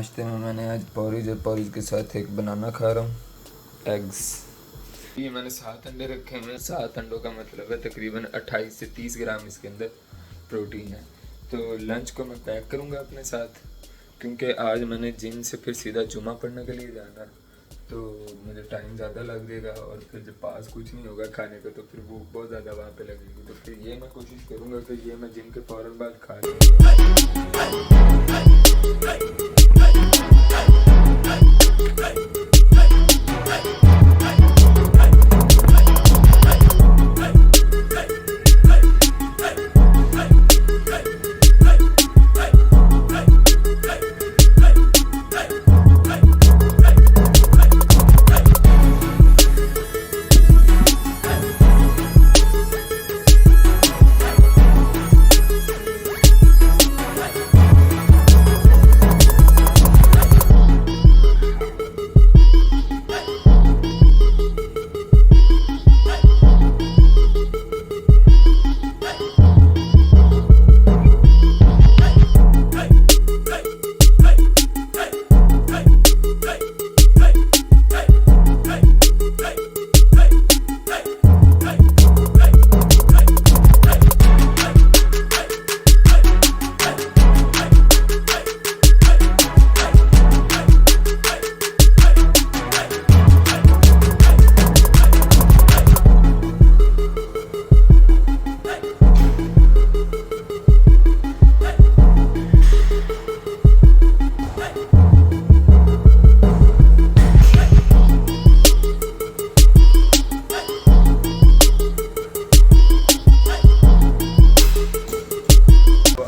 नाश्ते में मैंने आज पोरीज और पोरीज के साथ एक बनाना खा रहा हूँ, एग्स। ये मैंने 7 अंडे रखे हैं। 7 अंडों का मतलब है तकरीबन 28 से 30 ग्राम इसके अंदर प्रोटीन है। तो लंच को मैं पैक करूँगा अपने साथ, क्योंकि आज मैंने जिम से फिर सीधा जुमा पढ़ने के लिए जाना, तो मुझे टाइम ज़्यादा लग जाएगा और फिर जब पास कुछ नहीं होगा खाने को तो फिर भूख बहुत ज़्यादा वहाँ पे लगेगी। तो फिर ये मैं कोशिश करूँगा कि ये मैं जिम के फ़ौरन बाद खा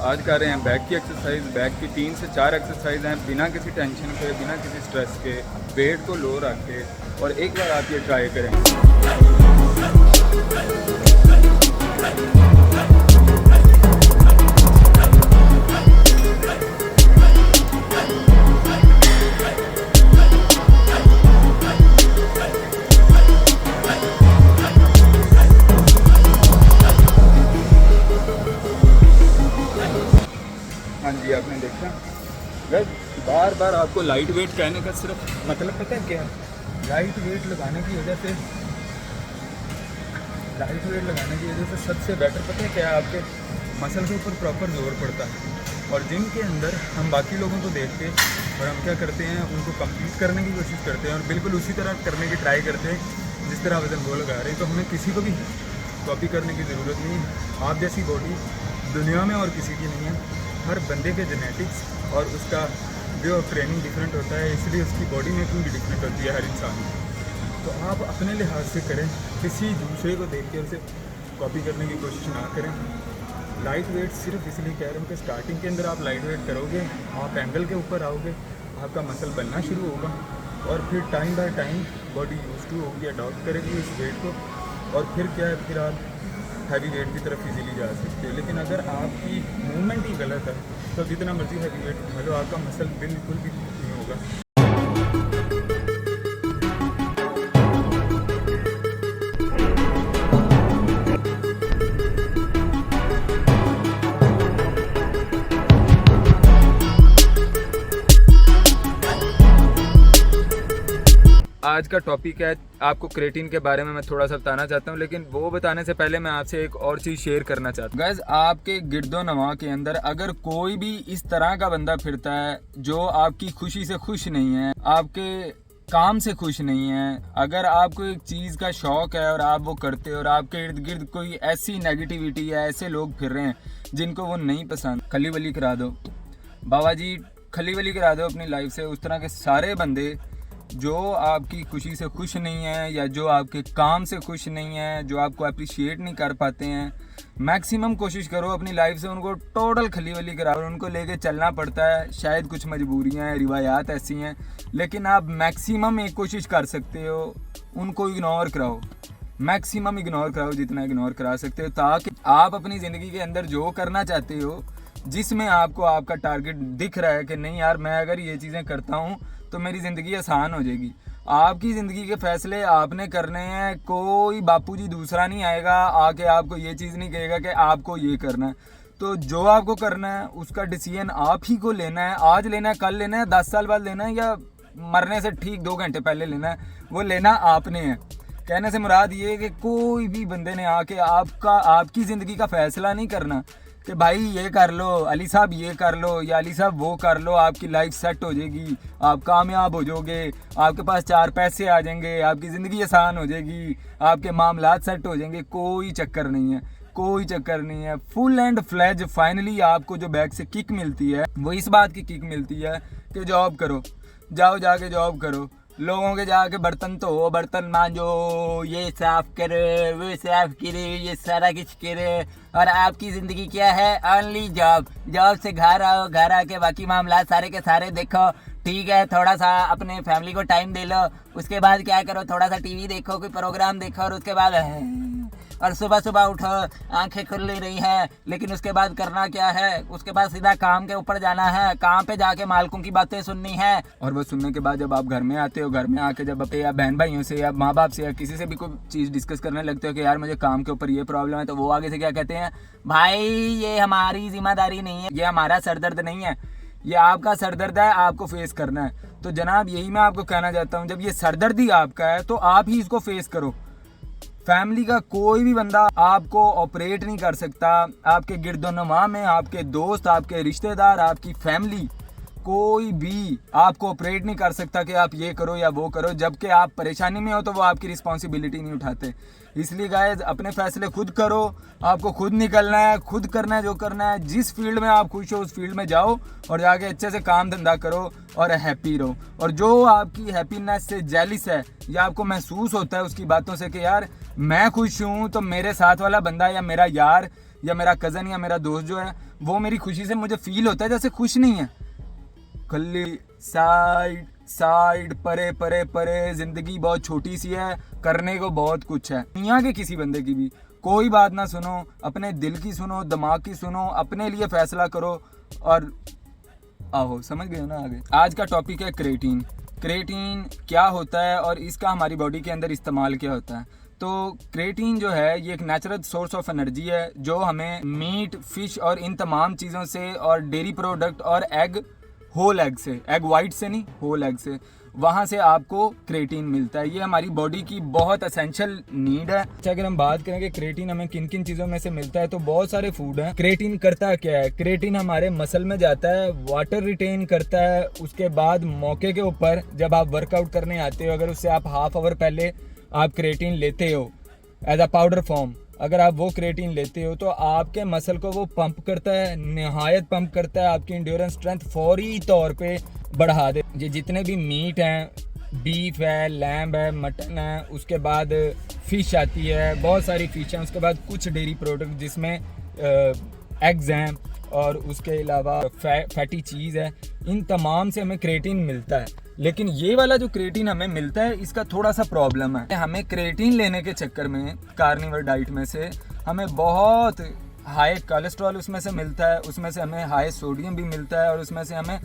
आज कर रहे हैं बैक की एक्सरसाइज। बैक की 3 से 4 एक्सरसाइज हैं, बिना किसी टेंशन के, बिना किसी स्ट्रेस के, वेट को लो रख के, और एक बार आप ये ट्राई करें। हाँ जी, आपने देखा बस बार बार आपको लाइट वेट कहने का सिर्फ मतलब पता है क्या है? लाइट वेट लगाने की वजह से सबसे बेटर पता है क्या है? आपके मसल के ऊपर प्रॉपर जोर पड़ता है। और जिम के अंदर हम बाकी लोगों को देख के और हम क्या करते हैं, उनको कंप्लीट करने की कोशिश करते हैं और बिल्कुल उसी तरह करने की ट्राई करते हैं जिस तरह वजन वो लगा रहे हैं। तो हमें किसी को भी कॉपी करने की ज़रूरत नहीं है। आप जैसी बॉडी दुनिया में और किसी की नहीं है। हर बंदे के जेनेटिक्स और उसका वे ऑफ ट्रेनिंग डिफरेंट होता है, इसलिए उसकी बॉडी मेकिंग भी डिफरेंट होती है हर इंसान की। तो आप अपने लिहाज से करें, किसी दूसरे को देख के उसे कॉपी करने की कोशिश ना करें। लाइट वेट सिर्फ इसलिए कह रहा हूँ कि स्टार्टिंग के अंदर आप लाइट वेट करोगे, आप एंगल के ऊपर आओगे, आपका मसल बनना शुरू होगा और फिर time by time body use to होगी, अडॉप्ट करेगी इस वेट को, और फिर क्या है, फिर आप हैवी वेट की तरफ इजीली जा सकते हो। लेकिन अगर आपकी मूवमेंट ही गलत है तो जितना मर्जी हैवी वेट उठा लो, आपका मसल बिल्कुल भी नहीं होगा। आज का टॉपिक है, आपको क्रेटीन के बारे में मैं थोड़ा सा बताना चाहता हूँ, लेकिन वो बताने से पहले मैं आपसे एक और चीज़ शेयर करना चाहता हूँ। गाइस, आपके गिरदो नवा के अंदर अगर कोई भी इस तरह का बंदा फिरता है जो आपकी खुशी से खुश नहीं है, आपके काम से खुश नहीं है, अगर आपको एक चीज़ का शौक है और आप वो करते हो और आपके इर्द गिर्द कोई ऐसी नेगेटिविटी या ऐसे लोग फिर रहे हैं जिनको वो नहीं पसंद, खली वली करा दो बाबा जी, खली वली करा दो अपनी लाइफ से। उस तरह के सारे बंदे जो आपकी खुशी से खुश नहीं है या जो आपके काम से खुश नहीं है, जो आपको अप्रिशिएट नहीं कर पाते हैं, मैक्सिमम कोशिश करो अपनी लाइफ से उनको टोटल खली वली कराओ। और उनको लेके चलना पड़ता है, शायद कुछ मजबूरियां हैं, रिवायात ऐसी हैं, लेकिन आप मैक्सिमम एक कोशिश कर सकते हो, उनको इग्नोर कराओ, मैक्सिमम इग्नोर कराओ जितना इग्नोर करा सकते हो, ताकि आप अपनी ज़िंदगी के अंदर जो करना चाहते हो, जिसमें आपको आपका टारगेट दिख रहा है कि नहीं यार मैं अगर ये चीज़ें करता हूँ तो मेरी ज़िंदगी आसान हो जाएगी। आपकी ज़िंदगी के फ़ैसले आपने करने हैं, कोई बापूजी दूसरा नहीं आएगा आके आपको ये चीज़ नहीं कहेगा कि आपको ये करना है। तो जो आपको करना है उसका डिसीजन आप ही को लेना है। आज लेना है, कल लेना है, 10 साल बाद लेना है, या मरने से ठीक 2 घंटे पहले लेना है, वो लेना आपने है। कहने से मुराद ये है कि कोई भी बंदे ने आके आपकी ज़िंदगी का फैसला नहीं करना कि भाई ये कर लो, अली साहब ये कर लो, या अली साहब वो कर लो, आपकी लाइफ सेट हो जाएगी, आप कामयाब हो जाओगे, आपके पास 4 पैसे आ जाएंगे, आपकी ज़िंदगी आसान हो जाएगी, आपके मामलात सेट हो जाएंगे। कोई चक्कर नहीं है, कोई चक्कर नहीं है। फुल एंड फ्लेज फाइनली आपको जो बैक से किक मिलती है वो इस बात की किक मिलती है कि जॉब करो, जाओ जाके जॉब करो, लोगों के जाके बर्तन धो, बर्तन मांजो, ये साफ करे, वो साफ करे, ये सारा कुछ करे, और आपकी ज़िंदगी क्या है? Only job. जॉब से घर आओ, घर आके बाकी मामला सारे के सारे देखो, ठीक है, थोड़ा सा अपने फैमिली को टाइम दे लो, उसके बाद क्या करो, थोड़ा सा टीवी देखो, कोई प्रोग्राम देखो, और उसके बाद और सुबह सुबह उठो, आंखें खुल नहीं रही हैं, लेकिन उसके बाद करना क्या है? उसके बाद सीधा काम के ऊपर जाना है, काम पे जाके मालिकों की बातें सुननी है, और वो सुनने के बाद जब आप घर में आते हो, घर में आके जब अपने या बहन भाइयों से या माँ बाप से या किसी से भी कोई चीज़ डिस्कस करने लगते हो कि यार मुझे काम के ऊपर ये प्रॉब्लम है, तो वो आगे से क्या कहते हैं? भाई ये हमारी जिम्मेदारी नहीं है, ये हमारा सरदर्द नहीं है, ये आपका सरदर्द है, आपको फेस करना है। तो जनाब यही मैं आपको कहना चाहता हूँ, जब ये सरदर्दी आपका है तो आप ही इसको फेस करो। फैमिली का कोई भी बंदा आपको ऑपरेट नहीं कर सकता, आपके गिरदोनुमा में आपके दोस्त, आपके रिश्तेदार, आपकी फैमिली, कोई भी आपको ऑपरेट नहीं कर सकता कि आप ये करो या वो करो। जबकि आप परेशानी में हो तो वो आपकी रिस्पॉन्सिबिलिटी नहीं उठाते। इसलिए गाइस अपने फैसले खुद करो, आपको खुद निकलना है, खुद करना है जो करना है। जिस फील्ड में आप खुश हो उस फील्ड में जाओ और जाके अच्छे से काम धंधा करो और हैप्पी रहो। और जो आपकी हैप्पीनेस से जेलिस है या आपको महसूस होता है उसकी बातों से कि यार मैं खुश हूँ तो मेरे साथ वाला बंदा या मेरा यार या मेरा कज़न या मेरा दोस्त जो है वो मेरी खुशी से मुझे फील होता है जैसे खुश नहीं है। खल्ली साइड साइड परे परे परे, जिंदगी बहुत छोटी सी है, करने को बहुत कुछ है। दुनिया के किसी बंदे की भी कोई बात ना सुनो, अपने दिल की सुनो, दिमाग की सुनो, अपने लिए फैसला करो और आओ। समझ गए ना? आगे आज का टॉपिक है क्रेटीन। क्रेटीन क्या होता है और इसका हमारी बॉडी के अंदर इस्तेमाल क्या होता है। तो क्रेटीन जो है ये एक नेचुरल सोर्स ऑफ एनर्जी है जो हमें मीट, फिश और इन तमाम चीज़ों से और डेयरी प्रोडक्ट और एग, होल एग से, एग वाइट से नहीं, होल एग से, वहाँ से आपको क्रेटीन मिलता है। ये हमारी बॉडी की बहुत एसेंशियल नीड है। अच्छा अगर हम बात करें कि क्रेटीन हमें किन किन चीज़ों में से मिलता है तो बहुत सारे फूड हैं। क्रेटीन करता क्या है? क्रेटीन हमारे मसल में जाता है, वाटर रिटेन करता है। उसके बाद मौके के ऊपर जब आप वर्कआउट करने आते हो, अगर उससे आप हाफ आवर पहले आप क्रेटीन लेते हो एज अ पाउडर फॉर्म, अगर आप वो क्रेटीन लेते हो तो आपके मसल को वो पंप करता है, नहायत पंप करता है, आपकी इंड्योरेंस स्ट्रेंथ फौरी तौर पे बढ़ा दे। ये जितने भी मीट हैं, बीफ है, लैम्ब है, मटन है, उसके बाद फ़िश आती है, बहुत सारी फ़िश हैं, उसके बाद कुछ डेयरी प्रोडक्ट जिसमें एग्स हैं और उसके अलावा फैटी चीज़ है, इन तमाम से हमें क्रेटीन मिलता है। लेकिन ये वाला जो क्रेटीन हमें मिलता है इसका थोड़ा सा प्रॉब्लम है। हमें क्रेटीन लेने के चक्कर में कार्निवोर डाइट में से हमें बहुत हाई कोलेस्ट्रॉल उसमें से मिलता है, उसमें से हमें हाई सोडियम भी मिलता है और उसमें से हमें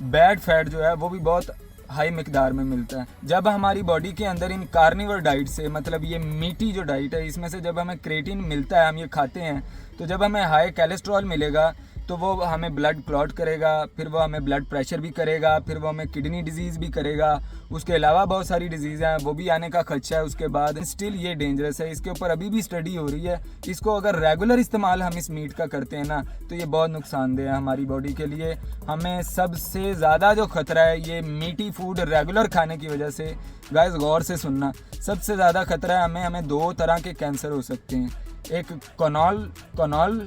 बैड फैट जो है वो भी बहुत हाई मिकदार में मिलता है। जब हमारी बॉडी के अंदर इन कार्निवोर डाइट से, मतलब ये मीठी जो डाइट है, इसमें से जब हमें क्रेटीन मिलता है, हम ये खाते हैं, तो जब हमें हाई कोलेस्ट्रॉल मिलेगा तो वो हमें ब्लड क्लॉट करेगा, फिर वो हमें ब्लड प्रेशर भी करेगा, फिर वो हमें किडनी डिजीज़ भी करेगा, उसके अलावा बहुत सारी डिजीज़ हैं वो भी आने का खदशा है उसके बाद। स्टिल ये डेंजरस है, इसके ऊपर अभी भी स्टडी हो रही है। इसको अगर रेगुलर इस्तेमाल हम इस मीट का करते हैं ना तो ये बहुत नुकसानदेह है हमारी बॉडी के लिए। हमें सबसे ज़्यादा जो खतरा है ये मीठी फूड रेगुलर खाने की वजह से। गाइस गौर से सुनना, सबसे ज़्यादा खतरा है हमें 2 तरह के कैंसर हो सकते हैं। एक कॉनल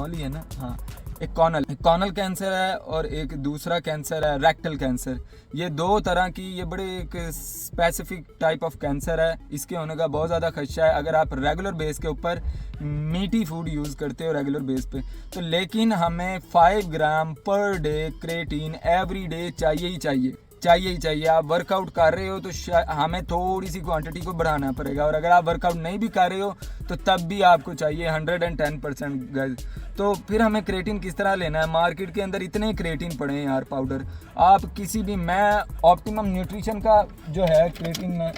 ही है ना, हाँ, एक कॉनल कैंसर है और एक दूसरा कैंसर है रेक्टल कैंसर। ये 2 तरह की, ये बड़े एक स्पेसिफिक टाइप ऑफ कैंसर है, इसके होने का बहुत ज़्यादा खदशा है अगर आप रेगुलर बेस के ऊपर मीठी फूड यूज़ करते हो रेगुलर बेस पे। तो लेकिन हमें 5 ग्राम per day creatine every day चाहिए ही चाहिए। आप वर्कआउट कर रहे हो तो हमें थोड़ी सी क्वांटिटी को बढ़ाना पड़ेगा, और अगर आप वर्कआउट नहीं भी कर रहे हो तो तब भी आपको चाहिए 110% गाइस। तो फिर हमें क्रेटीन किस तरह लेना है? मार्केट के अंदर इतने क्रेटीन पड़े हैं यार पाउडर। आप किसी भी, मैं ऑप्टिमम न्यूट्रिशन का जो है क्रेटीन में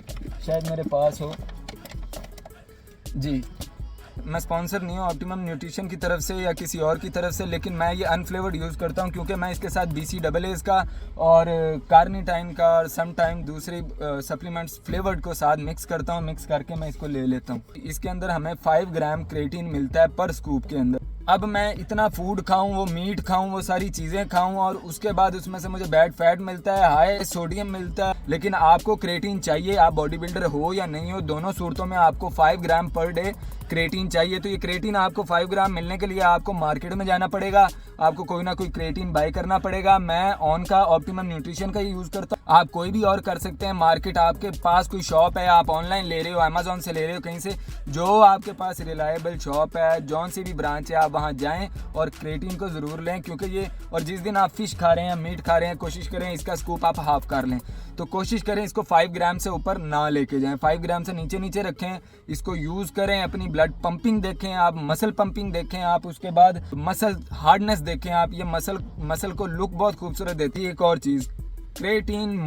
शायद मेरे पास हो जी, मैं स्पॉन्सर नहीं हूँ ऑप्टिमम न्यूट्रिशन की तरफ से या किसी और की तरफ से, लेकिन मैं ये अनफ्लेवर्ड यूज़ करता हूँ क्योंकि मैं इसके साथ BCAAs का और कार्निटाइन का और सम टाइम दूसरे सप्लीमेंट्स फ्लेवर्ड को साथ मिक्स करता हूँ। मिक्स करके मैं इसको ले लेता हूँ। इसके अंदर हमें 5 ग्राम क्रेटीन मिलता है पर स्कूप के अंदर। अब मैं इतना फूड खाऊं, वो मीट खाऊं, वो सारी चीज़ें खाऊं और उसके बाद उसमें से मुझे बैड फैट मिलता है, हाई सोडियम मिलता है, लेकिन आपको क्रेटीन चाहिए, आप बॉडी बिल्डर हो या नहीं हो, दोनों सूरतों में आपको 5 ग्राम पर डे क्रेटीन चाहिए। तो ये क्रेटीन आपको 5 ग्राम मिलने के लिए आपको मार्केट में जाना पड़ेगा, आपको कोई ना कोई क्रेटीन बाय करना पड़ेगा। मैं ऑन का ऑप्टिमम न्यूट्रिशन का ही यूज़ करता हूँ, आप कोई भी और कर सकते हैं। मार्केट आपके पास कोई शॉप है, आप ऑनलाइन ले रहे हो, अमेजोन से ले रहे हो, कहीं से जो आपके पास रिलायबल शॉप है, जौन सी भी ब्रांच है, आप वहाँ जाएं और क्रेटीन को ज़रूर लें क्योंकि ये, और जिस दिन आप फिश खा रहे हैं, मीट खा रहे हैं, कोशिश करें इसका स्कूप आप हाफ कर लें। तो कोशिश करें इसको 5 ग्राम से ऊपर ना लेके जाएं, 5 ग्राम से नीचे नीचे रखें, इसको यूज़ करें। अपनी ब्लड पंपिंग देखें आप, मसल पंपिंग देखें आप, उसके बाद मसल हार्डनेस देखें आप, ये मसल को लुक बहुत खूबसूरत देती है। एक और चीज़, क्रेटीन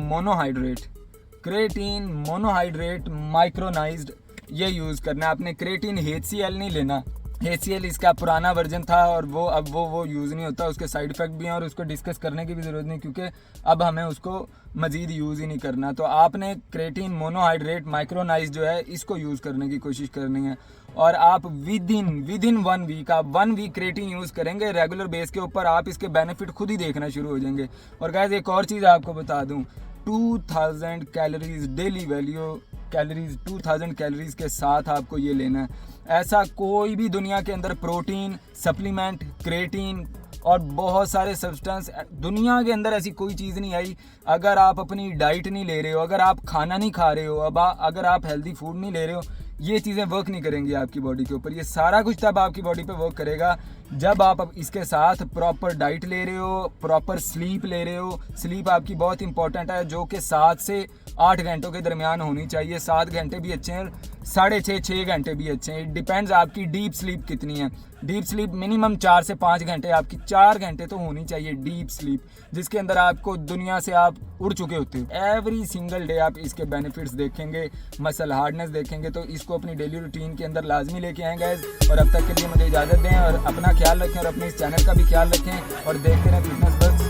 मोनोहाइड्रेट माइक्रोनाइज्ड, ये यूज़ करना है आपने। क्रेटीन HCl नहीं लेना, HCl इसका पुराना वर्जन था और वो अब वो यूज़ नहीं होता, उसके साइड इफ़ेक्ट भी हैं और उसको डिस्कस करने की भी ज़रूरत नहीं क्योंकि अब हमें उसको मज़ीद यूज़ ही नहीं करना। तो आपने क्रेटीन मोनोहाइड्रेट माइक्रोनाइज जो है इसको यूज़ करने की कोशिश करनी है और आप विद इन 1 वीक, आप 1 वीक क्रेटीन यूज़ करेंगे रेगुलर बेस के ऊपर, आप इसके बेनिफिट खुद ही देखना शुरू हो जाएंगे। और गाइस एक और चीज़ आपको बता दूँ, 2000 कैलोरीज डेली वैल्यू, 2000 कैलोरीज के साथ आपको ये लेना है। ऐसा कोई भी दुनिया के अंदर प्रोटीन सप्लीमेंट, क्रेटीन और बहुत सारे सब्सटेंस दुनिया के अंदर ऐसी कोई चीज़ नहीं आई, अगर आप अपनी डाइट नहीं ले रहे हो, अगर आप खाना नहीं खा रहे हो, अगर आप हेल्दी फूड नहीं ले रहे हो, ये चीज़ें वर्क नहीं करेंगी आपकी बॉडी के ऊपर। ये सारा कुछ तब आपकी बॉडी पे वर्क करेगा जब आप अब इसके साथ प्रॉपर डाइट ले रहे हो, प्रॉपर स्लीप ले रहे हो। स्लीप आपकी बहुत इंपॉर्टेंट है, जो कि 7 से 8 घंटों के दरमियान होनी चाहिए। 7 घंटे भी अच्छे हैं, 6.5-6 घंटे भी अच्छे हैं। इट डिपेंड्स आपकी डीप स्लीप कितनी है। डीप स्लीप मिनिमम 4 से 5 घंटे, आपकी 4 घंटे तो होनी चाहिए डीप स्लीप, जिसके अंदर आपको दुनिया से आप उड़ चुके होते हो। एवरी सिंगल डे आप इसके बेनिफिट्स देखेंगे, मसल हार्डनेस देखेंगे, तो इसको अपनी डेली रूटीन के अंदर लाजमी लेके आएंगे गाइस। और अब तक के लिए मुझे इजाज़त दें और अपना ख्याल रखें और अपने इस चैनल का भी ख्याल रखें और देखते रहें फिटनेस वर्क्स।